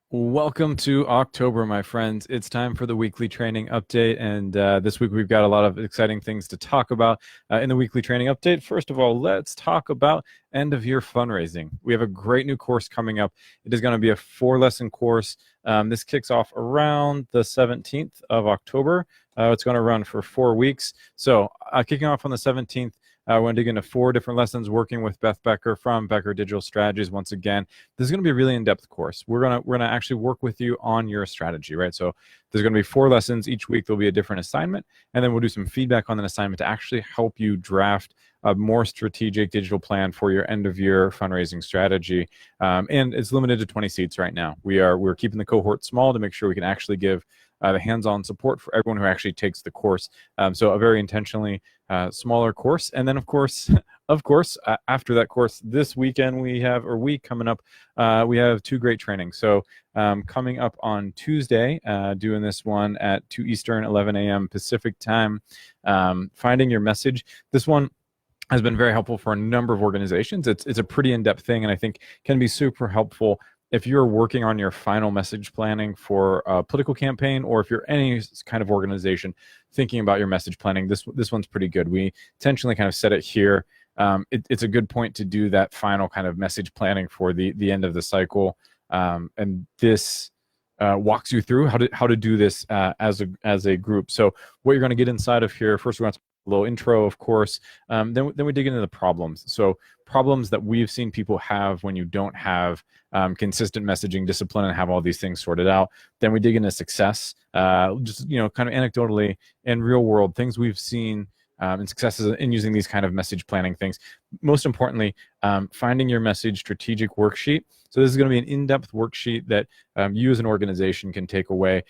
Welcome to October, my friends. It's time for the weekly training update, and this week we've got a lot of exciting things to talk about in the weekly training update. First of all, let's talk about end-of-year fundraising. We have a great new course coming up. It is going to be a 4-lesson course. This kicks off around the 17th of October. It's going to run for 4 weeks. So kicking off on the 17th, we're going to dig into 4 different lessons working with Beth Becker from Becker Digital Strategies. Once again, this is going to be a really in-depth course. We're gonna actually work with you on your strategy, right? So there's going to be 4 lessons each week. There'll be a different assignment, and then we'll do some feedback on an assignment to actually help you draft a more strategic digital plan for your end-of-year fundraising strategy. And it's limited to 20 seats right now. We're keeping the cohort small to make sure we can actually give the hands-on support for everyone who actually takes the course. So a very intentionally smaller course. And then, of course, after that course, this weekend week coming up, we have 2 great trainings. So coming up on Tuesday, doing this one at 2 Eastern, 11 a.m. Pacific time, finding your message. This one has been very helpful for a number of organizations. It's a pretty in-depth thing, and I think can be super helpful if you're working on your final message planning for a political campaign, or if you're any kind of organization thinking about your message planning. This one's pretty good. We intentionally kind of set it here. It's a good point to do that final kind of message planning for the end of the cycle, and this walks you through how to do this as a group. So what you're going to get inside of here, first we're going to a little intro, of course. Then we dig into the problems. So problems that we've seen people have when you don't have consistent messaging discipline and have all these things sorted out. Then we dig into success, just kind of anecdotally and real world things we've seen and successes in using these kind of message planning things. Most importantly, finding your message strategic worksheet. So this is going to be an in-depth worksheet that you as an organization can take away.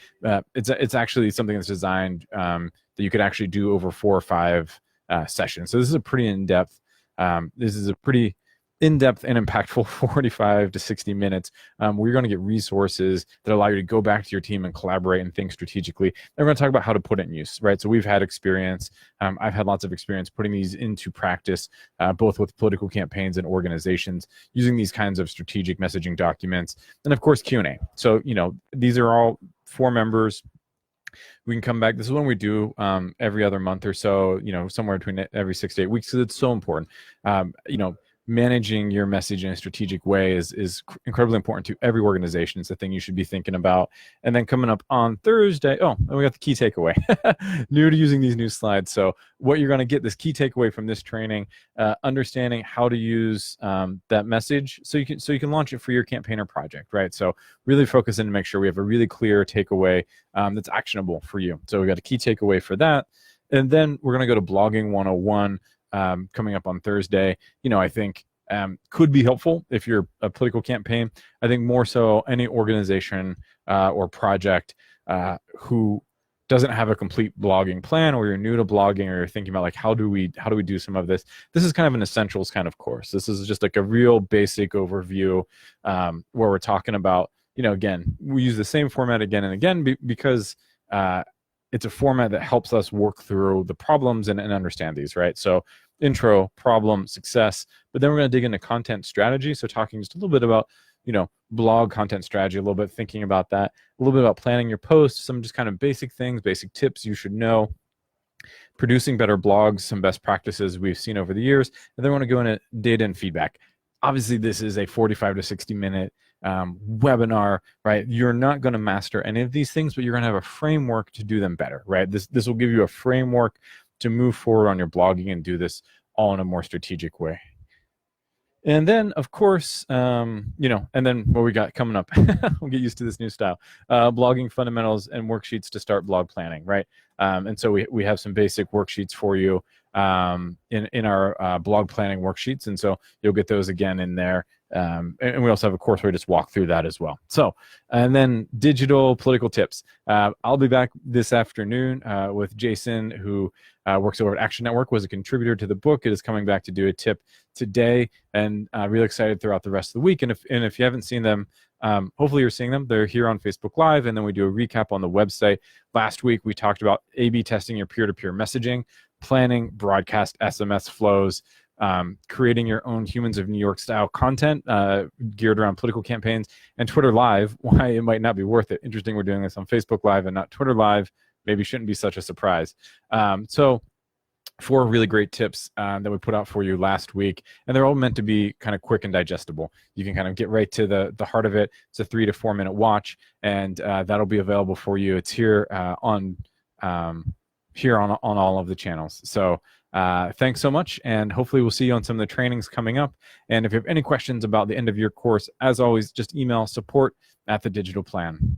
It's actually something that's designed that you could actually do over 4 or 5 sessions. So this is a pretty in-depth. This is a pretty in-depth and impactful 45 to 60 minutes where you're going to get resources that allow you to go back to your team and collaborate and think strategically. And we're going to talk about how to put it in use, right? So we've had experience. I've had lots of experience putting these into practice, both with political campaigns and organizations, using these kinds of strategic messaging documents. And of course, Q&A. So, these are all for members. We can come back. This is when we do every other month or so, somewhere between every 6 to 8 weeks, because it's so important. Managing your message in a strategic way is incredibly important to every organization. It's the thing you should be thinking about. And then coming up on Thursday, and we got the key takeaway. New to using these new slides. So what you're going to get, this key takeaway from this training, understanding how to use that message so you can launch it for your campaign or project, right? So really focus in to make sure we have a really clear takeaway that's actionable for you. So we got a key takeaway for that. And then we're going to go to blogging 101 coming up on Thursday. I think could be helpful if you're a political campaign. I think more so any organization or project who doesn't have a complete blogging plan, or you're new to blogging, or you're thinking about like how do we do some of this. This is kind of an essentials kind of course. This is just like a real basic overview where we're talking about, again, we use the same format again and again because it's a format that helps us work through the problems and understand these, right? So intro, problem, success, but then we're going to dig into content strategy. So talking just a little bit about, blog content strategy, a little bit thinking about that, a little bit about planning your posts, some just kind of basic things, basic tips you should know, producing better blogs, some best practices we've seen over the years, and then we want to go into data and feedback. Obviously, this is a 45 to 60 minute webinar, right? You're not going to master any of these things, but you're going to have a framework to do them better, right? This will give you a framework to move forward on your blogging and do this all in a more strategic way. And then, of course, and then what we got coming up, we'll get used to this new style, blogging fundamentals and worksheets to start blog planning, right? And so we have some basic worksheets for you in our blog planning worksheets. And so you'll get those again in there. And we also have a course where we just walk through that as well. So, and then digital political tips. I'll be back this afternoon with Jason, who works over at Action Network, was a contributor to the book. It is coming back to do a tip today, and really excited throughout the rest of the week. And if you haven't seen them, hopefully you're seeing them. They're here on Facebook Live, and then we do a recap on the website. Last week we talked about A/B testing your peer-to-peer messaging, planning broadcast SMS flows, creating your own Humans of New York style content geared around political campaigns, and Twitter Live, why it might not be worth it. Interesting, we're doing this on Facebook Live and not Twitter Live. Maybe shouldn't be such a surprise. So 4 really great tips that we put out for you last week, and they're all meant to be kind of quick and digestible. You can kind of get right to the heart of it. It's a 3 to 4 minute watch, and that'll be available for you. It's here on all of the channels. So thanks so much, and hopefully we'll see you on some of the trainings coming up. And if you have any questions about the end of your course, as always, just email support@thedigitalplan.